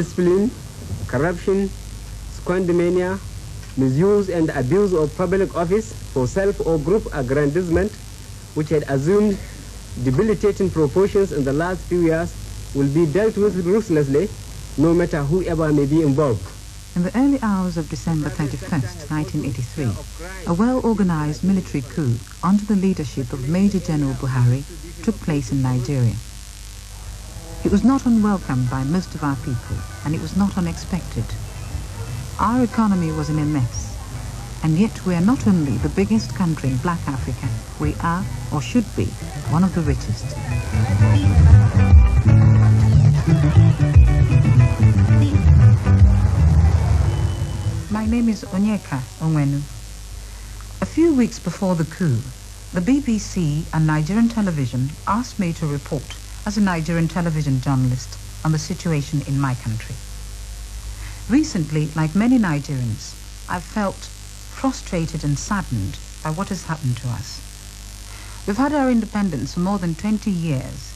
indiscipline, corruption, squandermania, misuse and abuse of public office for self or group aggrandizement, which had assumed debilitating proportions in the last few years, will be dealt with ruthlessly, no matter whoever may be involved. In the early hours of December 31st, 1983, a well-organized military coup under the leadership of Major General Buhari took place in Nigeria. It was not unwelcomed by most of our people, and it was not unexpected. Our economy was in a mess, and yet we are not only the biggest country in Black Africa, we are, or should be, one of the richest. My name is Onyeka, Onwenu. A few weeks before the coup, the BBC and Nigerian television asked me to report as a Nigerian television journalist on the situation in my country. Recently, like many Nigerians, I've felt frustrated and saddened by what has happened to us. We've had our independence for more than 20 years.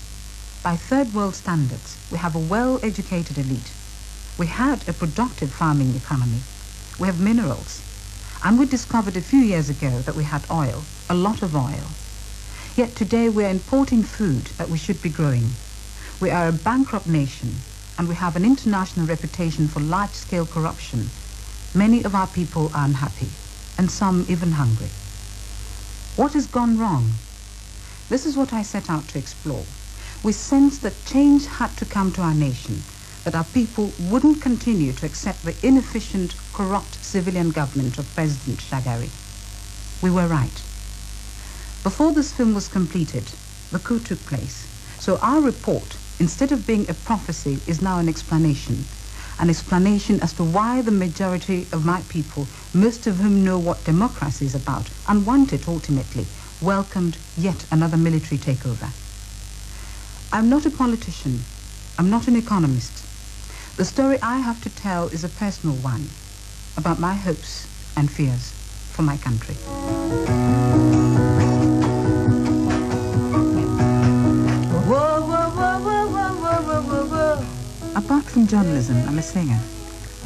By third world standards, we have a well-educated elite. We had a productive farming economy. We have minerals. And we discovered a few years ago that we had oil, a lot of oil. Yet today we are importing food that we should be growing. We are a bankrupt nation, and we have an international reputation for large-scale corruption. Many of our people are unhappy, and some even hungry. What has gone wrong? This is what I set out to explore. We sensed that change had to come to our nation, that our people wouldn't continue to accept the inefficient, corrupt civilian government of President Shagari. We were right. Before this film was completed, the coup took place. So our report, instead of being a prophecy, is now an explanation as to why the majority of my people, most of whom know what democracy is about and want it ultimately, welcomed yet another military takeover. I'm not a politician. I'm not an economist. The story I have to tell is a personal one about my hopes and fears for my country. Apart from journalism, I'm a singer,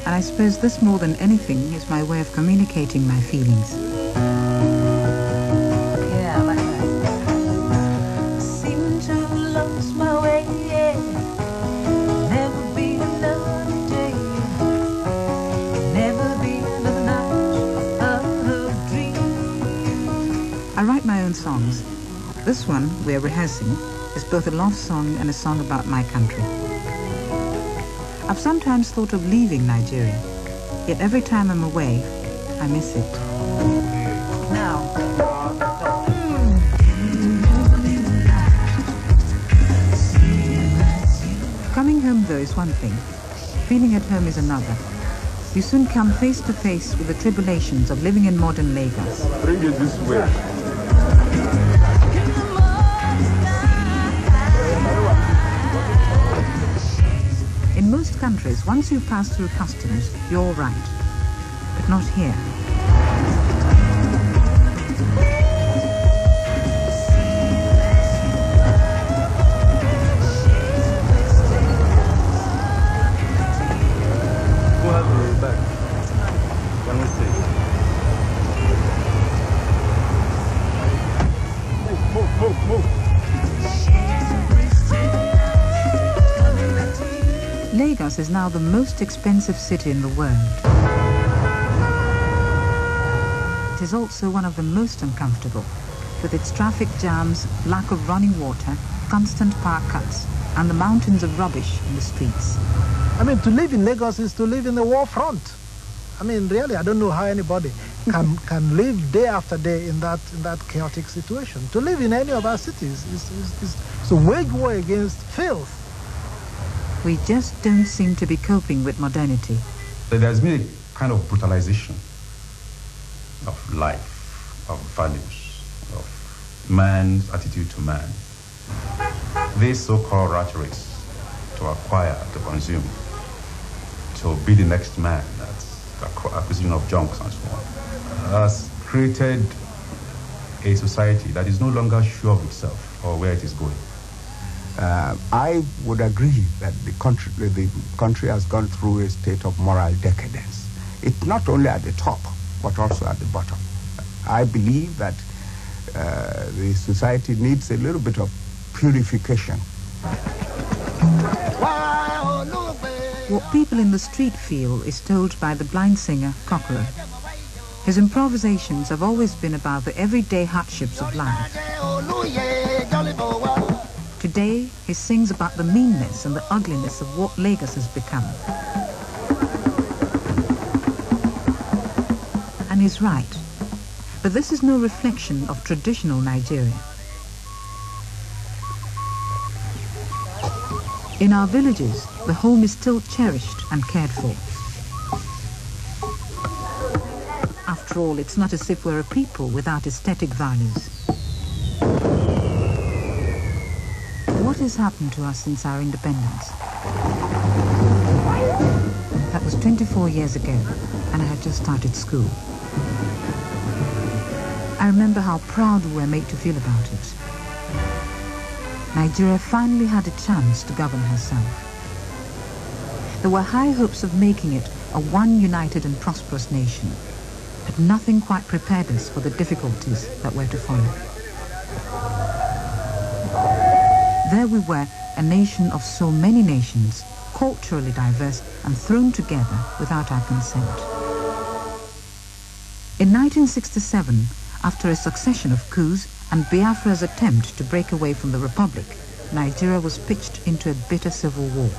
and I suppose this more than anything is my way of communicating my feelings. Yeah, I like that. Seem to have lost my way, yeah. Never be another day. Never be another night of a dream. I write my own songs. This one, we're rehearsing, is both a love song and a song about my country. I've sometimes thought of leaving Nigeria, yet every time I'm away, I miss it. Now. Coming home, though, is one thing. Feeling at home is another. You soon come face to face with the tribulations of living in modern Lagos. Bring it this way. In most countries, once you pass through customs, you're all right. But not here. Who has the bag? Can we see? Move. Lagos is now the most expensive city in the world. It is also one of the most uncomfortable, with its traffic jams, lack of running water, constant power cuts, and the mountains of rubbish in the streets. I mean, to live in Lagos is to live in the war front. I mean, really, I don't know how anybody can live day after day in that chaotic situation. To live in any of our cities is to wage war against filth. We just don't seem to be coping with modernity. There's been a kind of brutalization of life, of values, of man's attitude to man. This so-called rat race to acquire, to consume, to be the next man, that's the acquisition of junks and so on, has created a society that is no longer sure of itself or where it is going. I would agree that the country has gone through a state of moral decadence. It's not only at the top, but also at the bottom. I believe that the society needs a little bit of purification. What people in the street feel is told by the blind singer Kokoro. His improvisations have always been about the everyday hardships of life. Today, he sings about the meanness and the ugliness of what Lagos has become. And he's right. But this is no reflection of traditional Nigeria. In our villages, the home is still cherished and cared for. After all, it's not as if we're a people without aesthetic values. What has happened to us since our independence? That was 24 years ago, and I had just started school. I remember how proud we were made to feel about it. Nigeria finally had a chance to govern herself. There were high hopes of making it a one united and prosperous nation, but nothing quite prepared us for the difficulties that were to follow. There we were, a nation of so many nations, culturally diverse and thrown together without our consent. In 1967, after a succession of coups and Biafra's attempt to break away from the Republic, Nigeria was pitched into a bitter civil war.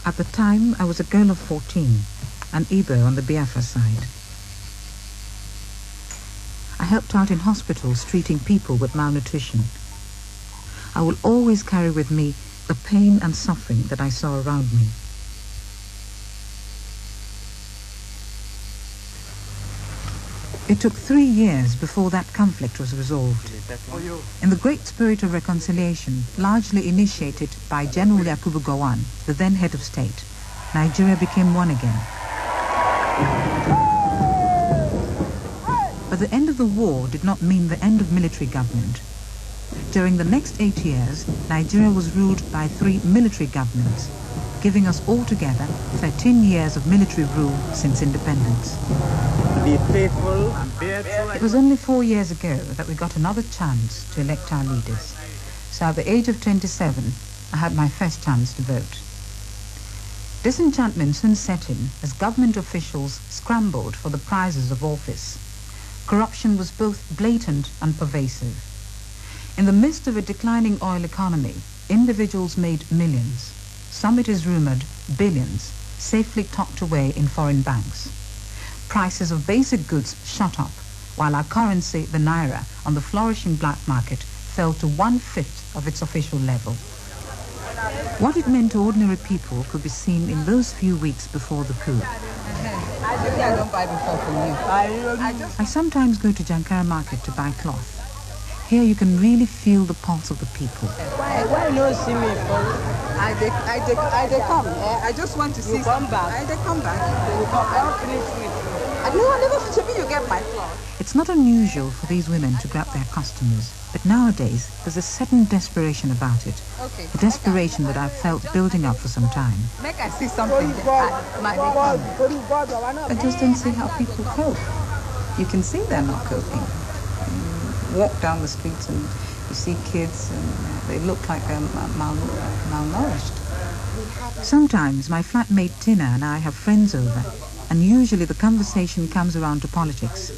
At the time, I was a girl of 14, an Igbo on the Biafra side. I helped out in hospitals treating people with malnutrition. I will always carry with me the pain and suffering that I saw around me. It took 3 years before that conflict was resolved. In the great spirit of reconciliation, largely initiated by General Yakubu Gowon, the then head of state, Nigeria became one again. But the end of the war did not mean the end of military government. During the next 8 years, Nigeria was ruled by 3 military governments, giving us altogether 13 years of military rule since independence. Be faithful and bear true. It was only 4 years ago that we got another chance to elect our leaders. So at the age of 27, I had my first chance to vote. Disenchantment soon set in as government officials scrambled for the prizes of office. Corruption was both blatant and pervasive. In the midst of a declining oil economy, individuals made millions. Some, it is rumored, billions, safely tucked away in foreign banks. Prices of basic goods shot up, while our currency, the naira, on the flourishing black market fell to 1/5 of its official level. What it meant to ordinary people could be seen in those few weeks before the coup. I don't buy before from you. I sometimes go to Jankara market to buy cloth. Here you can really feel the pulse of the people. Why you see me? I come. I just want to see. You come back. They come back. You come back. No, I never finish. You get my cloth. It's not unusual for these women to grab their customers, but nowadays there's a certain desperation about it. Okay. A desperation that I've felt building up for some time. Make I see something. I just don't see how people cope. You can see they're not coping. You walk down the streets and you see kids and they look like they're malnourished. Sometimes my flatmate Tina and I have friends over, and usually the conversation comes around to politics.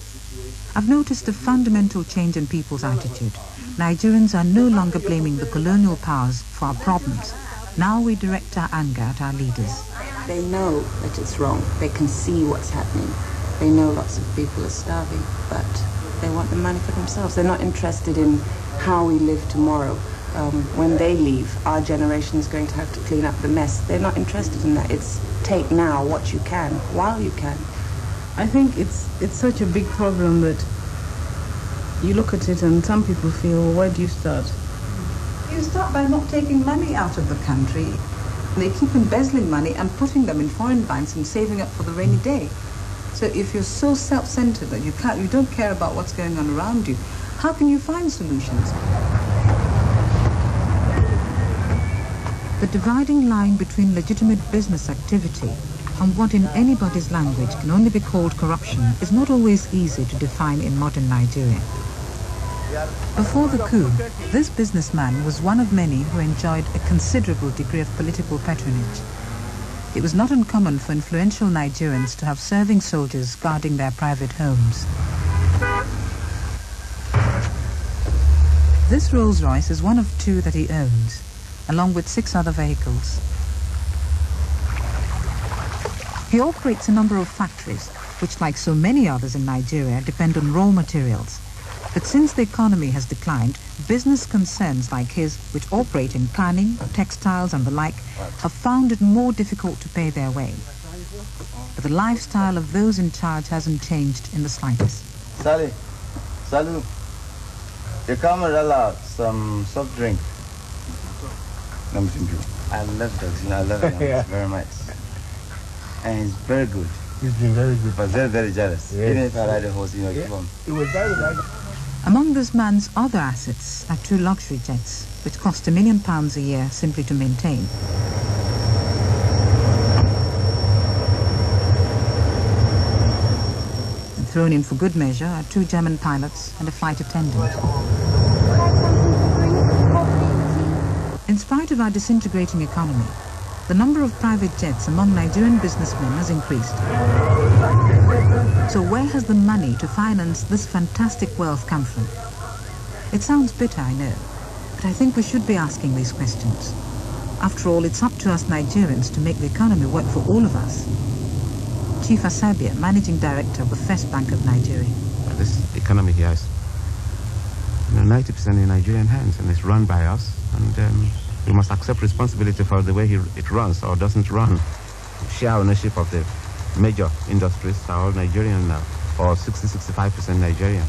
I've noticed a fundamental change in people's attitude. Nigerians are no longer blaming the colonial powers for our problems. Now we direct our anger at our leaders. They know that it's wrong. They can see what's happening. They know lots of people are starving, but they want the money for themselves. They're not interested in how we live tomorrow. When they leave, our generation is going to have to clean up the mess. They're not interested in that. It's take now what you can, while you can. I think it's such a big problem that you look at it and some people feel, well, where do you start? You start by not taking money out of the country. They keep embezzling money and putting them in foreign banks and saving up for the rainy day. So if you're so self-centered that you don't care about what's going on around you, how can you find solutions? The dividing line between legitimate business activity and what in anybody's language can only be called corruption is not always easy to define in modern Nigeria. Before the coup, this businessman was one of many who enjoyed a considerable degree of political patronage. It was not uncommon for influential Nigerians to have serving soldiers guarding their private homes. This Rolls-Royce is one of 2 that he owns, along with 6 other vehicles. He operates a number of factories, which, like so many others in Nigeria, depend on raw materials. But since the economy has declined, business concerns like his, which operate in planning, textiles and the like, have found it more difficult to pay their way. But the lifestyle of those in charge hasn't changed in the slightest. Sally, Salu, you come and allow some soft drink. I love dogs, I love him very much. And he's very good. He's been very good. But very, very jealous. Yes. Even if I ride a horse, keep on. It was very good. Among this man's other assets are 2 luxury jets, which cost £1 million a year simply to maintain. And thrown in for good measure are 2 German pilots and a flight attendant. In spite of our disintegrating economy, the number of private jets among Nigerian businessmen has increased. So where has the money to finance this fantastic wealth come from? It sounds bitter, I know, but I think we should be asking these questions. After all, it's up to us Nigerians to make the economy work for all of us. Chief Asabia, Managing Director of the First Bank of Nigeria. This economy here is 90% in Nigerian hands, and it's run by us, and we must accept responsibility for the way it runs or doesn't run. Share ownership of the major industries are all Nigerian now, or 60-65% Nigerian.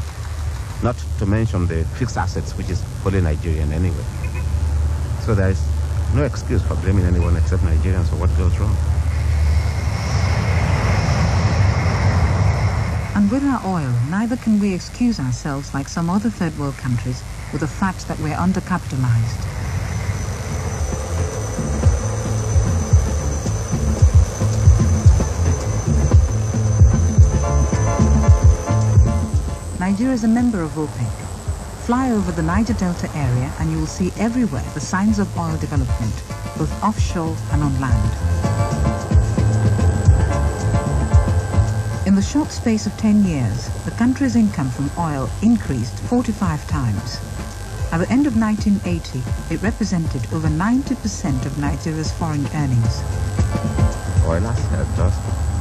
Not to mention the fixed assets, which is fully Nigerian anyway. So there is no excuse for blaming anyone except Nigerians for what goes wrong. And with our oil, neither can we excuse ourselves like some other third world countries with the fact that we're undercapitalized. Nigeria is a member of OPEC. Fly over the Niger Delta area and you will see everywhere the signs of oil development, both offshore and on land. In the short space of 10 years, the country's income from oil increased 45 times. At the end of 1980, it represented over 90% of Nigeria's foreign earnings. Oil has helped us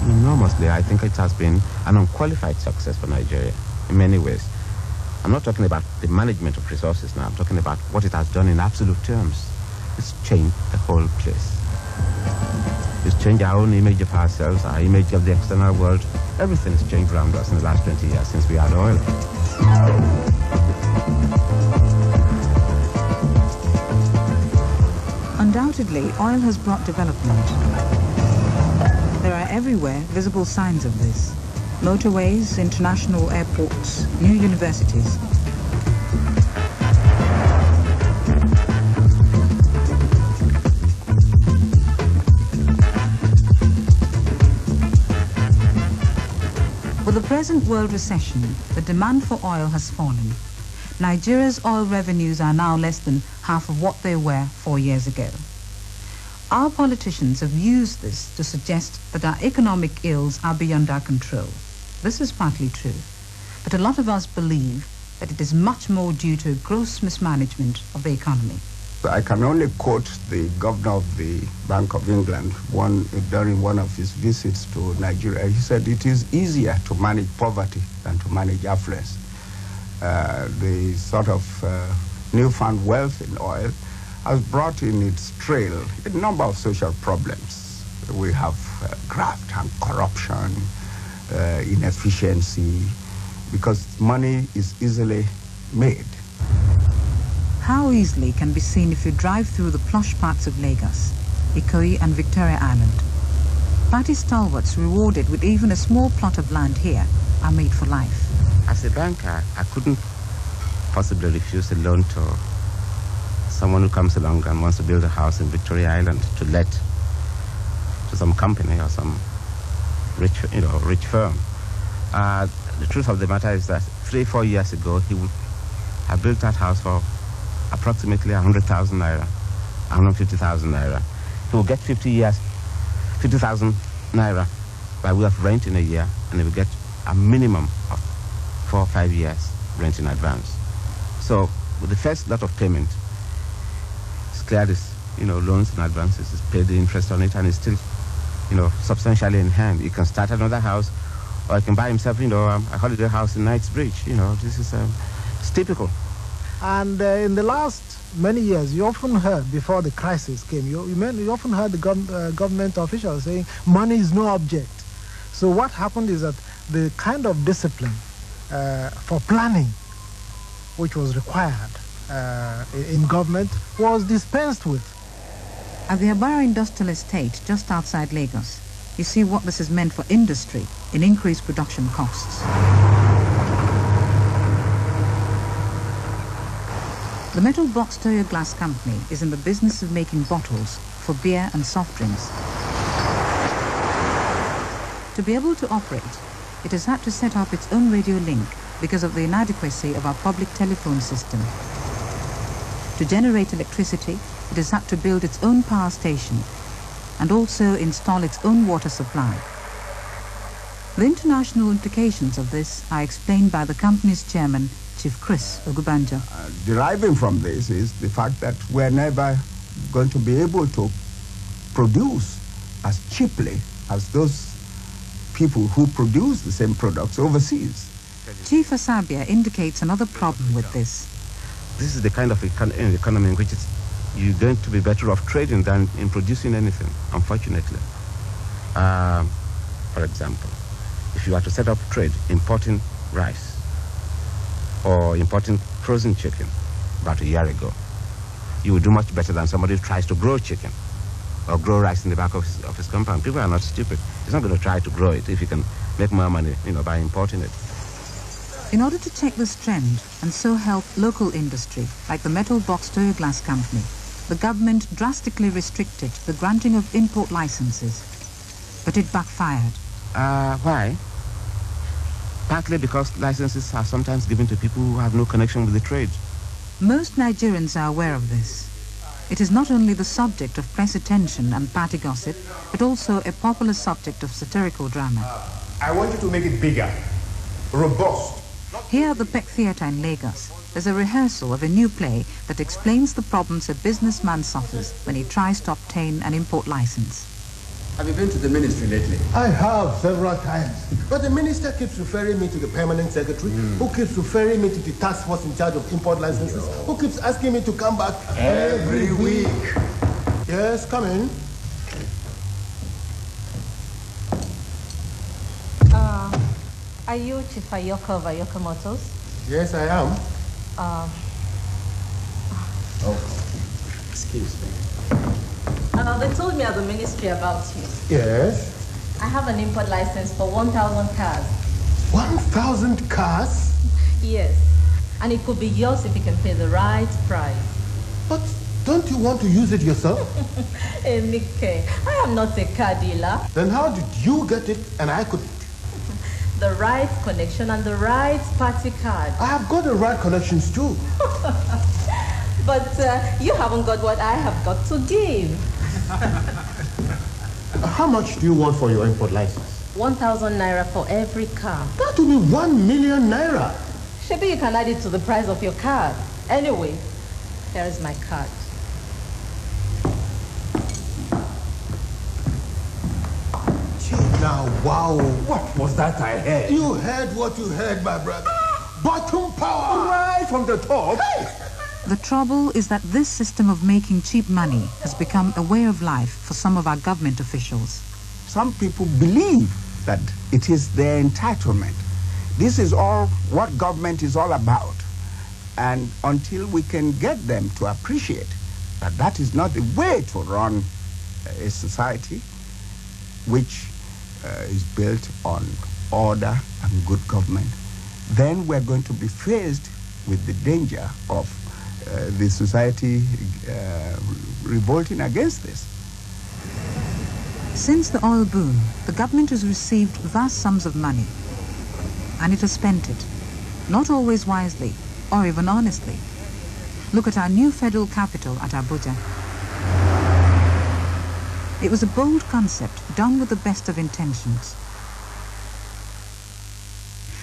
enormously. I think it has been an unqualified success for Nigeria in many ways. I'm not talking about the management of resources now. I'm talking about what it has done in absolute terms. It's changed the whole place. It's changed our own image of ourselves, our image of the external world. Everything's changed around us in the last 20 years since we had oil. Undoubtedly, oil has brought development. There are everywhere visible signs of this. Motorways, international airports, new universities. With the present world recession, the demand for oil has fallen. Nigeria's oil revenues are now less than half of what they were 4 years ago. Our politicians have used this to suggest that our economic ills are beyond our control. This is partly true, but a lot of us believe that it is much more due to gross mismanagement of the economy. I can only quote the governor of the Bank of England during one of his visits to Nigeria. He said it is easier to manage poverty than to manage affluence. The sort of newfound wealth in oil has brought in its trail a number of social problems. We have graft and corruption, inefficiency, because money is easily made. How easily can be seen if you drive through the plush parts of Lagos. Ikoyi and Victoria Island. Party stalwarts rewarded with even a small plot of land here are made for life. As a banker, I couldn't possibly refuse a loan to someone who comes along and wants to build a house in Victoria Island to let to some company or some rich firm. The truth of the matter is that 3-4 years ago, he would have built that house for approximately 100,000 naira, 150,000 naira. He will get 50,000 naira by way of rent in a year, and he will get a minimum of 4 or 5 years rent in advance. So with the first lot of payment, he's cleared his loans and advances, he's paid the interest on it, and it's still substantially in hand. He can start another house, or he can buy himself a holiday house in Knightsbridge. This is it's typical. And in the last many years, you often heard, before the crisis came, you often heard the government officials saying money is no object. So what happened is that the kind of discipline for planning which was required in government was dispensed with. At the Abara Industrial Estate, just outside Lagos, you see what this has meant for industry in increased production costs. The Metal Box Toyo Glass Company is in the business of making bottles for beer and soft drinks. To be able to operate, it has had to set up its own radio link because of the inadequacy of our public telephone system. To generate electricity, it has had to build its own power station and also install its own water supply. The international implications of this are explained by the company's chairman, Chief Chris Ogubanjo. Deriving from this is the fact that we're never going to be able to produce as cheaply as those people who produce the same products overseas. Chief Asabia indicates another problem with this. This is the kind of economy in which you're going to be better off trading than in producing anything, unfortunately. For example, if you are to set up trade importing rice or importing frozen chicken about a year ago, you will do much better than somebody who tries to grow chicken or grow rice in the back of his compound. People are not stupid. He's not going to try to grow it if he can make more money, by importing it. In order to check this trend and so help local industry, like the Metal Box Toyo Glass Company, the government drastically restricted the granting of import licenses. But it backfired. Why? Partly because licenses are sometimes given to people who have no connection with the trade. Most Nigerians are aware of this. It is not only the subject of press attention and party gossip, but also a popular subject of satirical drama. I want you to make it bigger, robust. Here at the Peck Theatre in Lagos, there's a rehearsal of a new play that explains the problems a businessman suffers when he tries to obtain an import license. Have you been to the ministry lately? I have several times. But the minister keeps referring me to the permanent secretary, who keeps referring me to the task force in charge of import licenses, who keeps asking me to come back every week. Yes, come in. Are you Chief Ayoka of Ayoka Motors? Yes, I am. Excuse me. They told me at the ministry about you. Yes? I have an import license for 1,000 cars. 1,000 cars? Yes. And it could be yours if you can pay the right price. But don't you want to use it yourself? Hey, Mickey, I am not a car dealer. Then how did you get it and I couldn't? The right connection and the right party card. I have got the right connections too. But you haven't got what I have got to give. How much do you want for your import license? 1,000 naira for every car. That will be 1 million naira. Maybe you can add it to the price of your card. Anyway, here is my card. Now, wow. What was that I heard? You heard what you heard, my brother. Bottom power. Right from the top. Hey. The trouble is that this system of making cheap money has become a way of life for some of our government officials. Some people believe that it is their entitlement. This is all what government is all about. And until we can get them to appreciate that that is not the way to run a society which is built on order and good government, then we're going to be faced with the danger of the society revolting against this. Since the oil boom, the government has received vast sums of money, and it has spent it, not always wisely or even honestly. Look at our new federal capital at Abuja. It was a bold concept done with the best of intentions.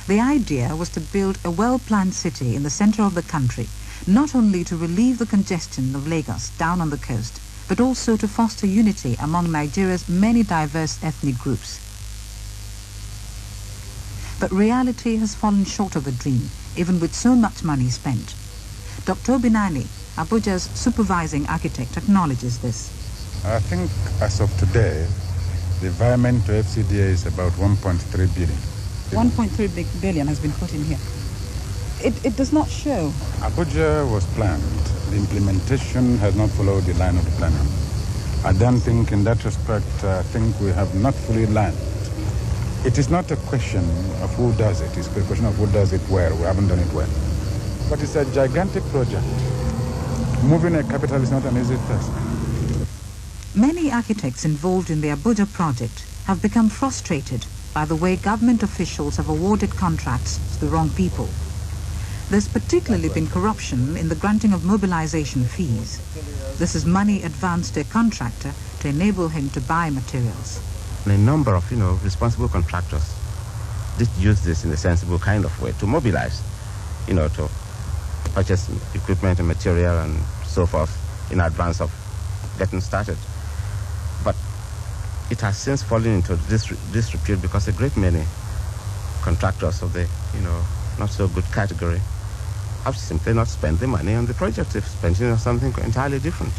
The idea was to build a well-planned city in the center of the country, not only to relieve the congestion of Lagos down on the coast, but also to foster unity among Nigeria's many diverse ethnic groups. But reality has fallen short of the dream, even with so much money spent. Dr. Obinani, Abuja's supervising architect, acknowledges this. I think as of today, the environment to FCDA is about 1.3 billion. 1.3 billion has been put in here. It does not show. Abuja was planned. The implementation has not followed the line of the planning. I don't think in that respect, I think we have not fully learned. It is not a question of who does it. It's a question of who does it well. We haven't done it well. But it's a gigantic project. Moving a capital is not an easy task. Many architects involved in the Abuja project have become frustrated by the way government officials have awarded contracts to the wrong people. There's particularly been corruption in the granting of mobilization fees. This is money advanced to a contractor to enable him to buy materials. A number of, responsible contractors did use this in a sensible kind of way to mobilize, to purchase equipment and material and so forth in advance of getting started. But it has since fallen into disrepute because a great many contractors of the, not so good category have simply not spent the money on the project. They've spent it on something entirely different.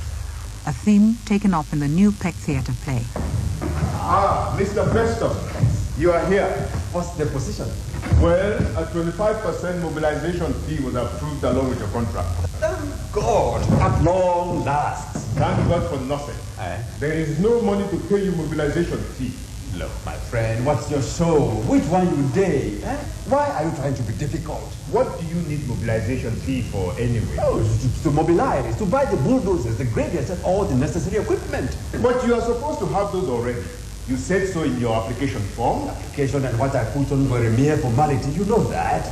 A theme taken up in the new Peck Theatre play. Ah, Mr. Preston, you are here. What's the position? Well, a 25% mobilization fee was approved along with your contract. Thank God, at long last. Thank God for nothing. There is no money to pay you mobilization fee. Look, my friend, what's your show? Which one you day? Why are you trying to be difficult? What do you need mobilization fee for anyway? Oh, to mobilize, to buy the bulldozers, the graders, and all the necessary equipment. But you are supposed to have those already. You said so in your application form. Application and what I put on were a mere formality. You know that.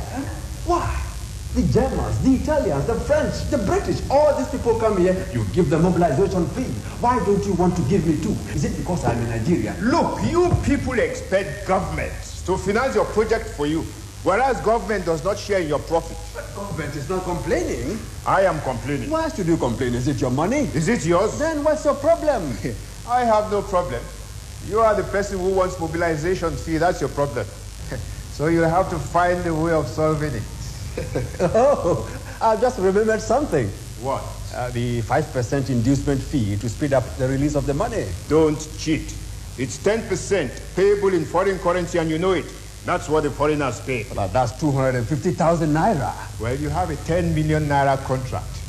Why? The Germans, the Italians, the French, the British, all these people come here, you give them mobilization fee. Why don't you want to give me too? Is it because I'm in Nigeria? Look, you people expect government to finance your project for you, whereas government does not share in your profit. But government is not complaining. I am complaining. Why should you complain? Is it your money? Is it yours? Then what's your problem? I have no problem. You are the person who wants mobilization fee. That's your problem. So you have to find a way of solving it. Oh, I just remembered something. What? The 5% inducement fee to speed up the release of the money. Don't cheat. It's 10% payable in foreign currency, and you know it. That's what the foreigners pay. Well, that's 250,000 naira. Well, you have a 10 million naira contract.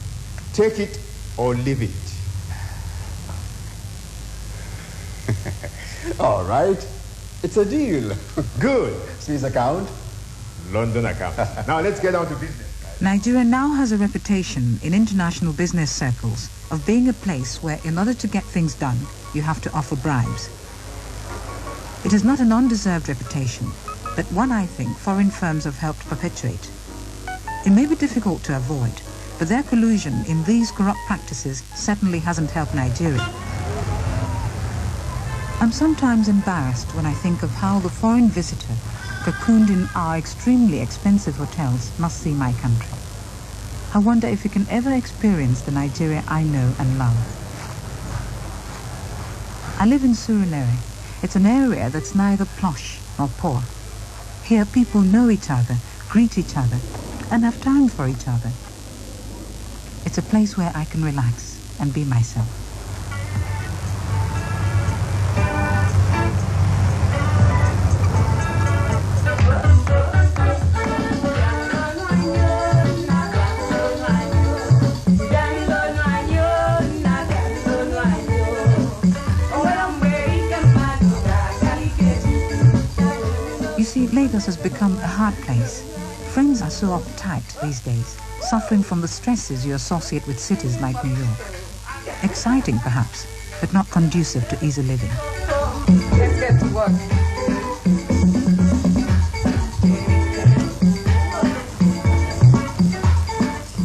Take it or leave it. All right. It's a deal. Good. Swiss account? London account. Now let's get down to business. Nigeria now has a reputation in international business circles of being a place where, in order to get things done, you have to offer bribes. It is not an undeserved reputation, but one I think foreign firms have helped perpetuate. It may be difficult to avoid, but their collusion in these corrupt practices certainly hasn't helped Nigeria. I'm sometimes embarrassed when I think of how the foreign visitor, cocooned in our extremely expensive hotels, must see my country. I wonder if you can ever experience the Nigeria I know and love. I live in Surulere. It's an area that's neither plush nor poor. Here people know each other, greet each other, and have time for each other. It's a place where I can relax and be myself. But Lagos has become a hard place. Friends are so uptight these days, suffering from the stresses you associate with cities like New York. Exciting, perhaps, but not conducive to easy living. Let's get to work.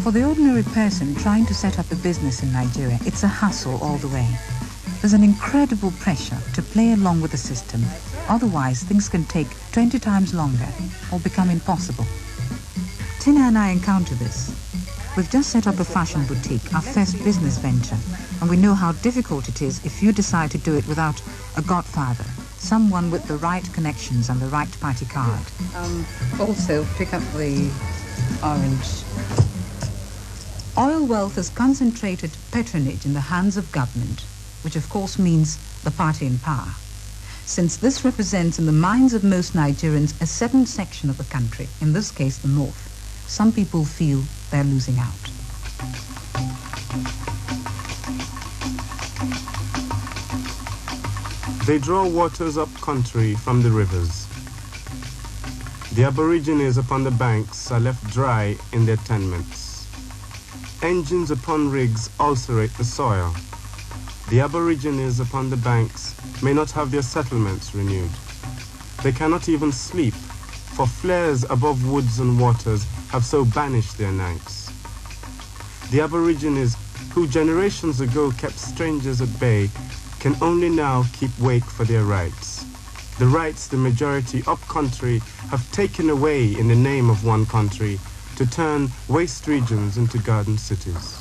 For the ordinary person trying to set up a business in Nigeria, it's a hassle all the way. There's an incredible pressure to play along with the system. Otherwise, things can take 20 times longer or become impossible. Tina and I encounter this. We've just set up a fashion boutique, our first business venture, and we know how difficult it is if you decide to do it without a godfather, someone with the right connections and the right party card. Also, pick up the orange. Oil wealth has concentrated patronage in the hands of government, which of course means the party in power. Since this represents in the minds of most Nigerians a certain section of the country, in this case the north, some people feel they're losing out. They draw waters up country from the rivers. The Aborigines upon the banks are left dry in their tenements. Engines upon rigs ulcerate the soil. The Aborigines upon the banks may not have their settlements renewed. They cannot even sleep, for flares above woods and waters have so banished their nights. The Aborigines, who generations ago kept strangers at bay, can only now keep wake for their rights. The rights the majority up-country have taken away in the name of one country, to turn waste regions into garden cities.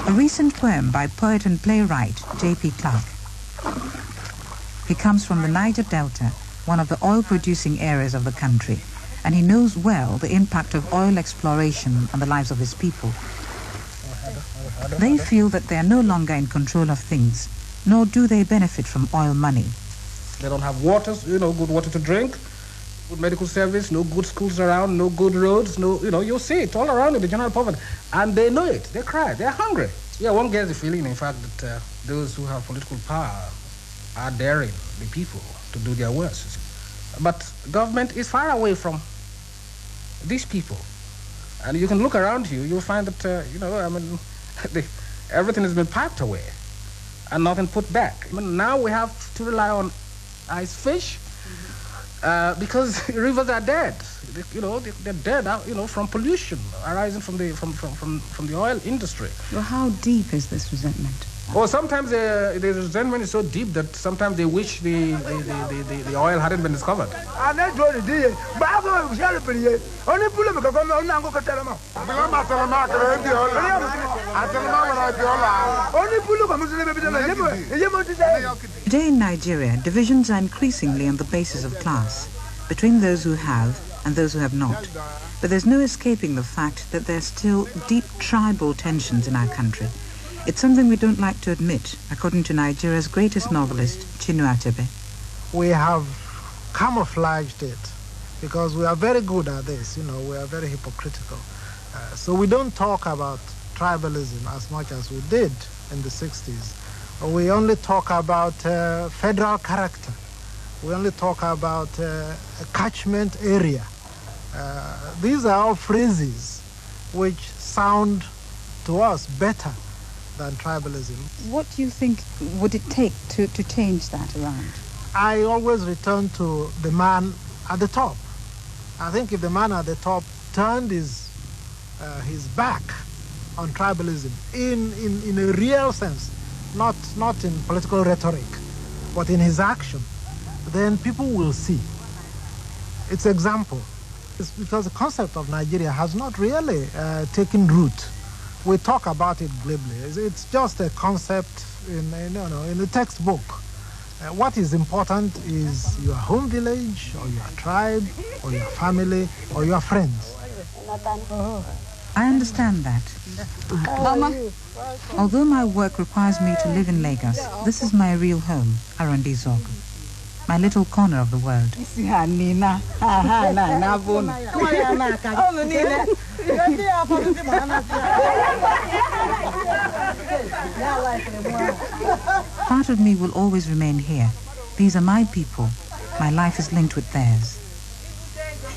A recent poem by poet and playwright J.P. Clark. He comes from the Niger Delta, one of the oil-producing areas of the country, and he knows well the impact of oil exploration on the lives of his people. They feel that they are no longer in control of things, nor do they benefit from oil money. They don't have water, good water to drink, good medical service, no good schools around, no good roads, you'll see it all around in the general poverty. And they know it, they cry, they're hungry. Yeah, one gets the feeling, in fact, that those who have political power are daring the people to do their worst. But government is far away from these people. And you can look around you, you'll find that, everything has been packed away and nothing put back. Now we have to rely on ice fish, because rivers are dead. They're dead, from pollution arising from the oil industry. Well, how deep is this resentment? Well, sometimes the resentment is so deep that sometimes they wish the oil hadn't been discovered. Today in Nigeria, divisions are increasingly on the basis of class, between those who have and those who have not. But there's no escaping the fact that there's still deep tribal tensions in our country. It's something we don't like to admit, according to Nigeria's greatest novelist, Chinua Achebe. We have camouflaged it because we are very good at this, we are very hypocritical. So we don't talk about tribalism as much as we did in the 60s. We only talk about federal character. We only talk about a catchment area. These are all phrases which sound to us better than tribalism. What do you think would it take to change that around? I always return to the man at the top. I think if the man at the top turned his back on tribalism in a real sense, not in political rhetoric, but in his action, then people will see its example. It's because the concept of Nigeria has not really taken root. We talk about it glibly. It's just a concept in a textbook. What is important is your home village, or your tribe, or your family, or your friends. I understand that. Mama? Although my work requires me to live in Lagos, this is my real home, Arundi Zogu, my little corner of the world. Part of me will always remain here. These are my people. My life is linked with theirs.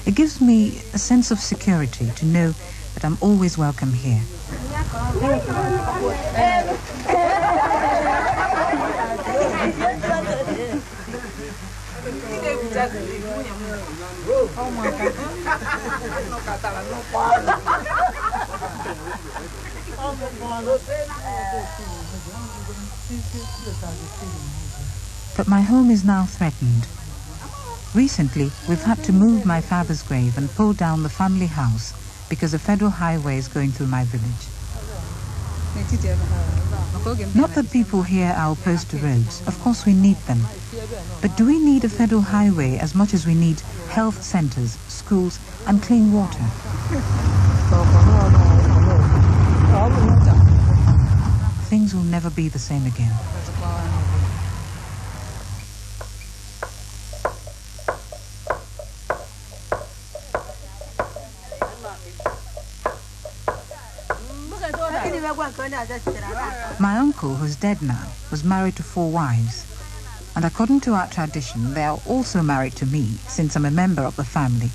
It gives me a sense of security to know that I'm always welcome here. But my home is now threatened. Recently, we've had to move my father's grave and pull down the family house because a federal highway is going through my village. Not that people here are opposed to roads. Of course we need them. But do we need a federal highway as much as we need health centers, schools, and clean water? Things will never be the same again. My uncle, who's dead now, was married to 4 wives. And according to our tradition, they are also married to me, since I'm a member of the family.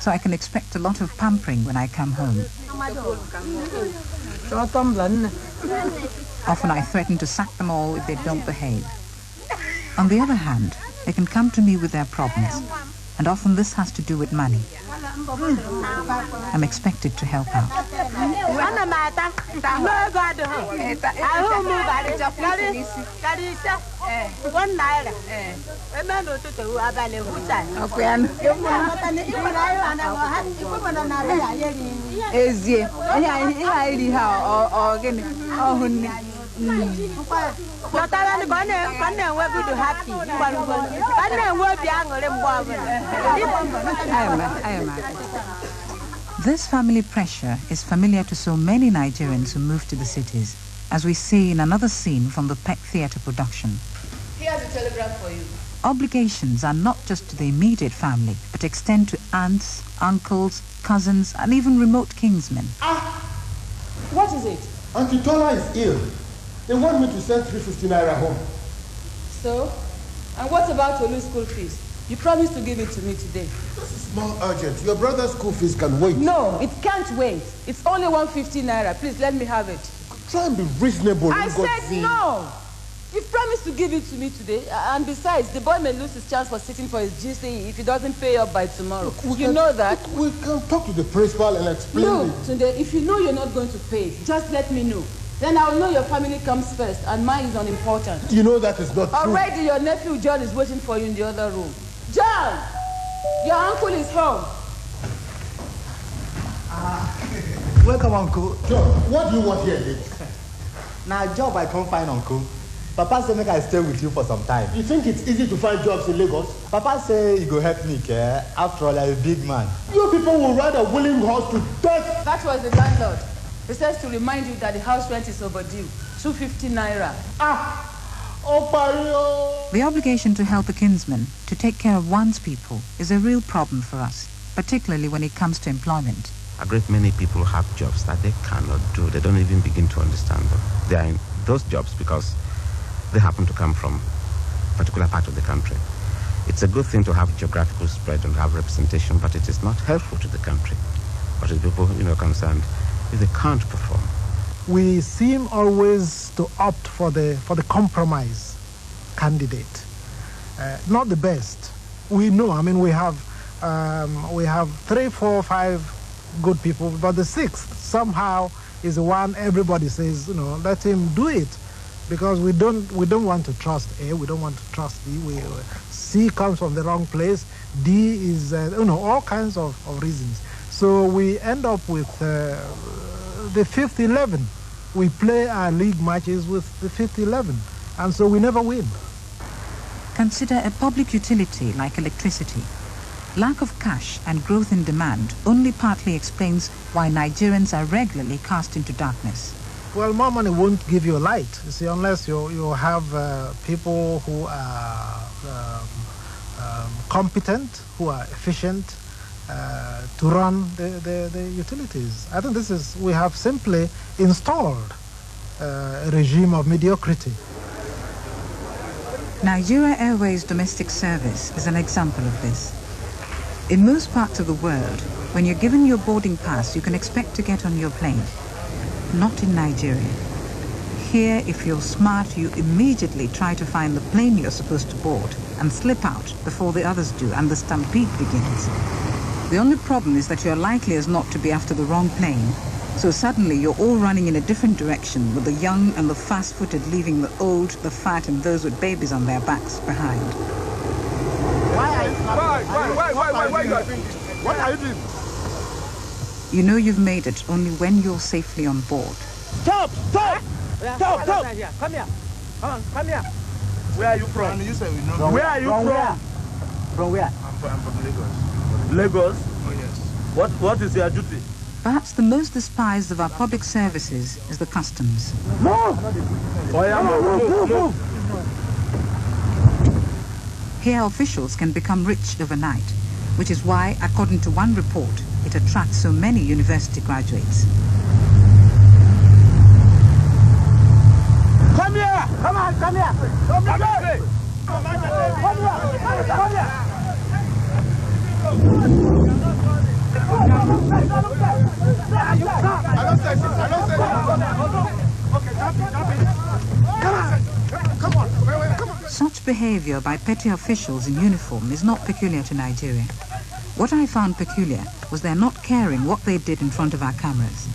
So I can expect a lot of pampering when I come home. Often I threaten to sack them all if they don't behave. On the other hand, they can come to me with their problems, and often this has to do with money. I'm expected to help out. This family pressure is familiar to so many Nigerians who move to the cities, as we see in another scene from the Peck Theatre production. Here's a telegram for you. Obligations are not just to the immediate family, but extend to aunts, uncles, cousins, and even remote kinsmen. What is it? Auntie Tola is ill. They want me to send 350 naira home. So? And what about Olu's school fees? You promised to give it to me today. It's more urgent. Your brother's school fees can wait. No, it can't wait. It's only 150 naira. Please let me have it. Try and be reasonable. I said no. You promised to give it to me today. And besides, the boy may lose his chance for sitting for his GCE if he doesn't pay up by tomorrow. You know that? We can talk to the principal and explain Look, it. Tunde, if you know you're not going to pay, just let me know. Then I will know your family comes first and mine is unimportant. You know that is not true. Already your nephew John is waiting for you in the other room. John! Your uncle is home. Welcome, Uncle. John, what do you want here, Nick? Now, job I can't find, Uncle. Papa say make I stay with you for some time. You think it's easy to find jobs in Lagos? Papa say you go help me, care. After all, I'm a big man. You people will ride a willing horse to death. That was the landlord. He says to remind you that the house rent is overdue. 250 naira. The obligation to help a kinsman, to take care of one's people, is a real problem for us, particularly when it comes to employment. A great many people have jobs that they cannot do. They don't even begin to understand them. They are in those jobs because they happen to come from a particular part of the country. It's a good thing to have geographical spread and have representation, but it is not helpful to the country. But as people, concerned, if they can't perform. We seem always to opt for the compromise candidate, not the best. We know. I mean, we have 3, 4, 5 good people, but the 6th somehow is the one everybody says, let him do it, because we don't want to trust A, we don't want to trust B. C comes from the wrong place. D is all kinds of reasons. So we end up with the 5th 11. We play our league matches with the 5th 11, and so we never win. Consider a public utility like electricity. Lack of cash and growth in demand only partly explains why Nigerians are regularly cast into darkness. Well, more money won't give you light, you see, unless you have people who are competent, who are efficient, to run the utilities. I think we have simply installed a regime of mediocrity. Nigeria Airways domestic service is an example of this. In most parts of the world, when you're given your boarding pass, you can expect to get on your plane. Not in Nigeria. Here, if you're smart, you immediately try to find the plane you're supposed to board and slip out before the others do, and the stampede begins. The only problem is that you're likely as not to be after the wrong plane. So suddenly you're all running in a different direction, with the young and the fast-footed leaving the old, the fat, and those with babies on their backs behind. Why you are doing this? What are you doing? You know you've made it only when you're safely on board. Stop! Stop! Stop! Stop! Come here. Come here. Where are you from? Where are you from? From where? I'm from Lagos. Lagos? Oh, yes. What is your duty? Perhaps the most despised of our public services is the customs. Move! Move! Here officials can become rich overnight, which is why, according to one report, it attracts so many university graduates. Come here! Come on, come here! Come here! Come here! Such behavior by petty officials in uniform is not peculiar to Nigeria. What I found peculiar was their not caring what they did in front of our cameras.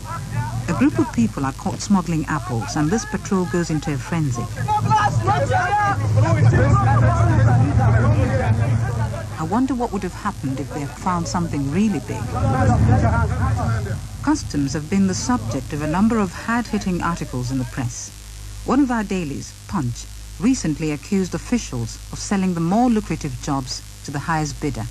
A group of people are caught smuggling apples, and this patrol goes into a frenzy. I wonder what would have happened if they had found something really big. Customs have been the subject of a number of hard-hitting articles in the press. One of our dailies, Punch, recently accused officials of selling the more lucrative jobs to the highest bidder.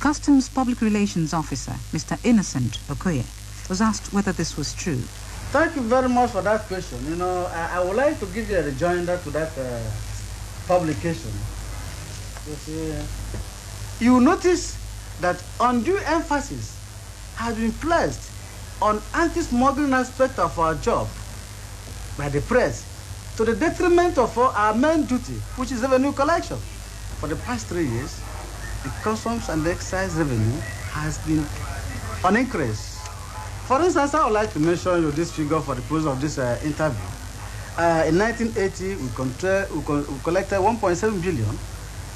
Customs Public Relations Officer, Mr. Innocent Okoye, was asked whether this was true. Thank you very much for that question. You know, I would like to give you a rejoinder to that publication. You will notice that undue emphasis has been placed on anti-smuggling aspect of our job by the press to the detriment of our main duty, which is revenue collection. For the past 3 years, the customs and the excise revenue has been on increase. For instance, I would like to mention you this figure for the purpose of this interview. In 1980, we collected 1.7 billion.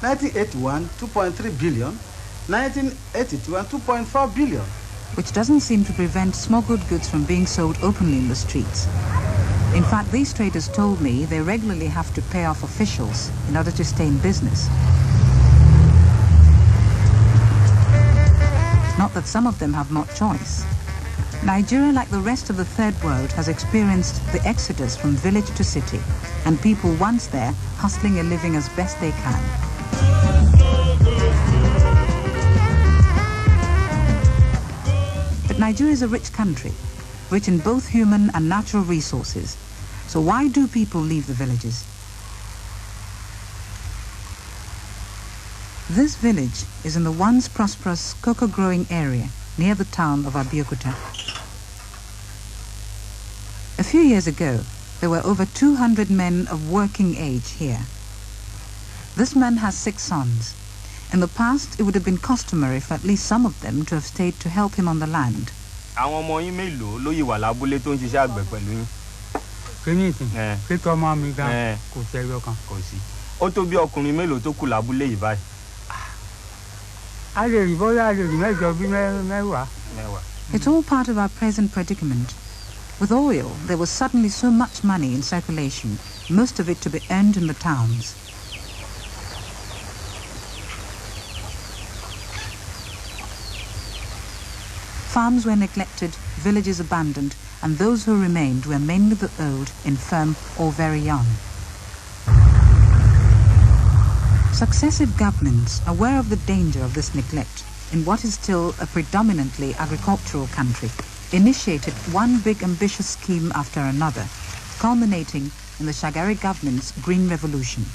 1981, 2.3 billion. 1982, and 2.4 billion. Which doesn't seem to prevent smuggled goods from being sold openly in the streets. In fact, these traders told me they regularly have to pay off officials in order to stay in business. Not that some of them have not choice. Nigeria, like the rest of the third world, has experienced the exodus from village to city, and people once there hustling a living as best they can. But Nigeria is a rich country, rich in both human and natural resources. So why do people leave the villages? This village is in the once prosperous cocoa-growing area near the town of Abeokuta. A few years ago, there were over 200 men of working age here. This man has 6 sons. In the past, it would have been customary for at least some of them to have stayed to help him on the land. It's all part of our present predicament. With oil, there was suddenly so much money in circulation, most of it to be earned in the towns. Farms were neglected, villages abandoned, and those who remained were mainly the old, infirm, or very young. Successive governments, aware of the danger of this neglect in what is still a predominantly agricultural country, initiated one big ambitious scheme after another, culminating in the Shagari government's Green Revolution.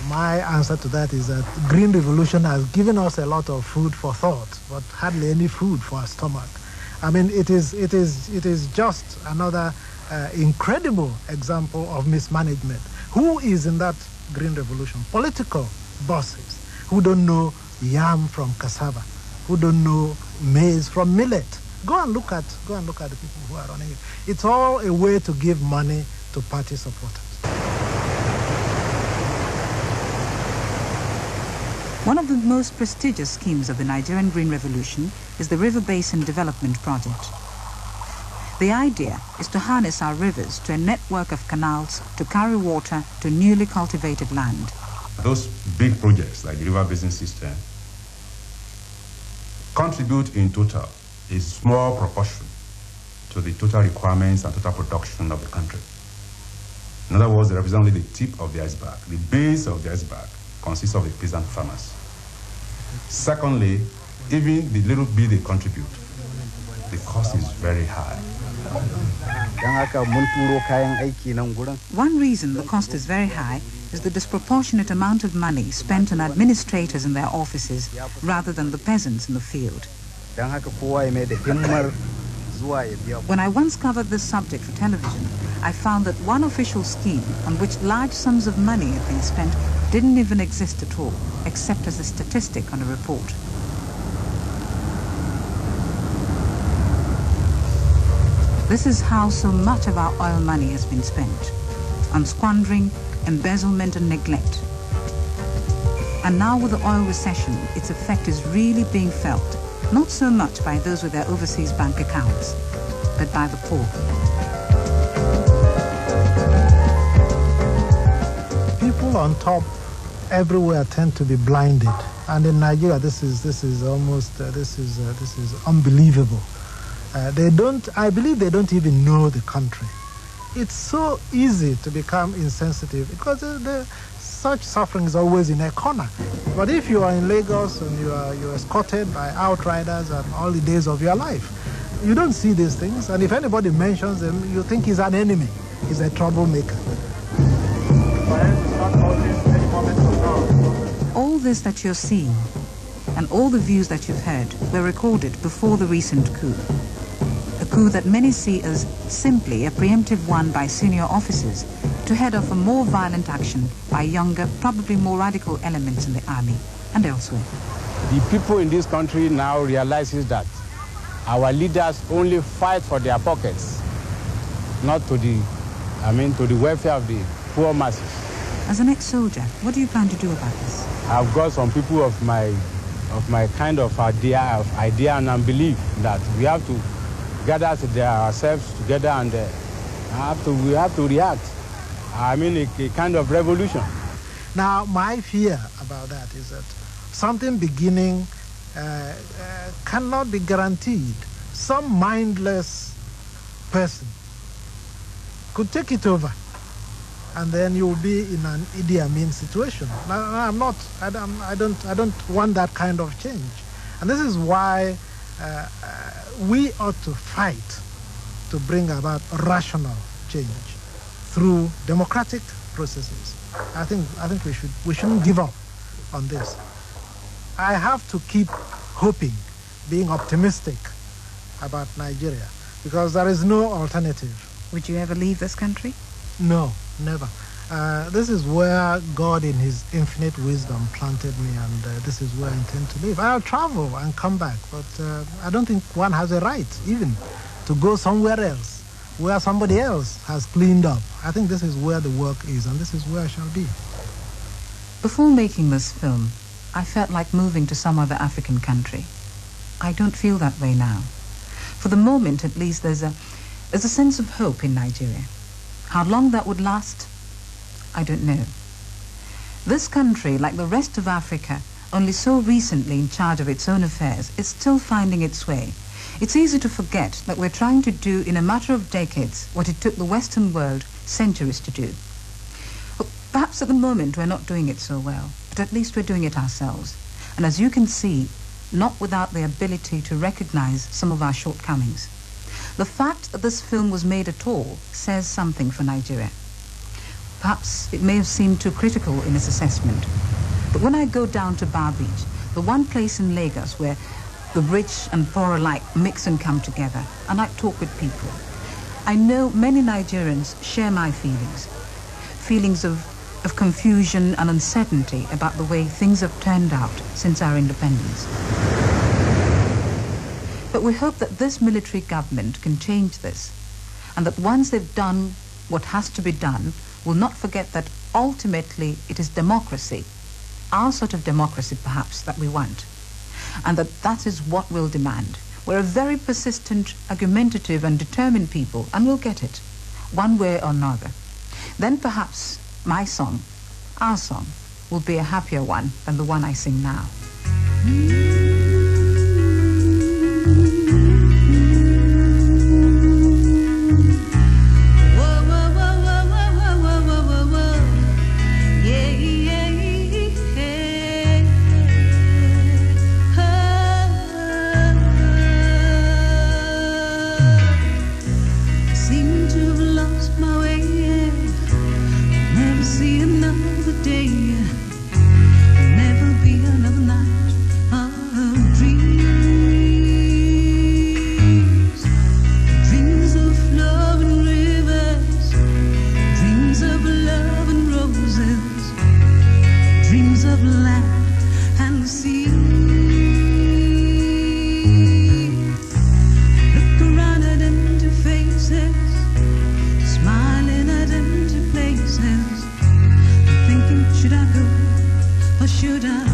My answer to that is that Green Revolution has given us a lot of food for thought, but hardly any food for our stomach. I mean, it is just another incredible example of mismanagement. Who is in that Green Revolution? Political bosses who don't know yam from cassava. who don't know maize from millet. Go and look at the people who are running it. It's all a way to give money to party supporters. One of the most prestigious schemes of the Nigerian Green Revolution is the River Basin Development Project. The idea is to harness our rivers to a network of canals to carry water to newly cultivated land. Those big projects like the River Basin System contribute in total a small proportion to the total requirements and total production of the country. In other words, they represent only the tip of the iceberg. The base of the iceberg consists of the peasant farmers. Secondly, even the little bit they contribute, the cost is very high. One reason the cost is very high is the disproportionate amount of money spent on administrators in their offices rather than the peasants in the field. When I once covered this subject for television, I found that one official scheme on which large sums of money had been spent didn't even exist at all, except as a statistic on a report. This is how so much of our oil money has been spent, on squandering, embezzlement and neglect. And now with the oil recession, its effect is really being felt, not so much by those with their overseas bank accounts, but by the poor. People on top everywhere tend to be blinded, and in Nigeria this is unbelievable. I believe they don't even know the country. It's so easy to become insensitive because such suffering is always in a corner. But if you are in Lagos and you're escorted by outriders and all the days of your life, you don't see these things, and if anybody mentions them, you think he's an enemy, he's a troublemaker. All this that you're seeing and all the views that you've heard were recorded before the recent coup. A coup that many see as simply a preemptive one by senior officers to head off a more violent action by younger, probably more radical elements in the army and elsewhere. The people in this country now realizes that our leaders only fight for their pockets, not to the welfare of the poor masses. As an ex-soldier, what do you plan to do about this? I've got some people of my kind of idea and belief that we have to gather ourselves together and we have to react. A kind of revolution. Now, my fear about that is that something beginning cannot be guaranteed. Some mindless person could take it over, and then you'll be in an Idi Amin situation. I don't want that kind of change, and this is why we ought to fight to bring about rational change through democratic processes. I think we shouldn't give up on this. I have to keep hoping, being optimistic about Nigeria, because there is no alternative. Would you ever leave this country? No, never. This is where God in his infinite wisdom planted me, and this is where I intend to live. I'll travel and come back, but I don't think one has a right even to go somewhere else where somebody else has cleaned up. I think this is where the work is, and this is where I shall be. Before making this film, I felt like moving to some other African country. I don't feel that way now. For the moment, at least, there's a sense of hope in Nigeria. How long that would last, I don't know. This country, like the rest of Africa, only so recently in charge of its own affairs, is still finding its way. It's easy to forget that we're trying to do in a matter of decades what it took the Western world centuries to do. Perhaps at the moment we're not doing it so well, but at least we're doing it ourselves. And as you can see, not without the ability to recognize some of our shortcomings. The fact that this film was made at all says something for Nigeria. Perhaps it may have seemed too critical in its assessment, but when I go down to Bar Beach, the one place in Lagos where the rich and poor alike mix and come together, and I talk with people, I know many Nigerians share my feelings of confusion and uncertainty about the way things have turned out since our independence. But we hope that this military government can change this, and that once they've done what has to be done, will not forget that ultimately it is democracy, our sort of democracy perhaps, that we want, and that is what we'll demand. We're a very persistent, argumentative and determined people, and we'll get it, one way or another. Then perhaps my song, our song, will be a happier one than the one I sing now. Should I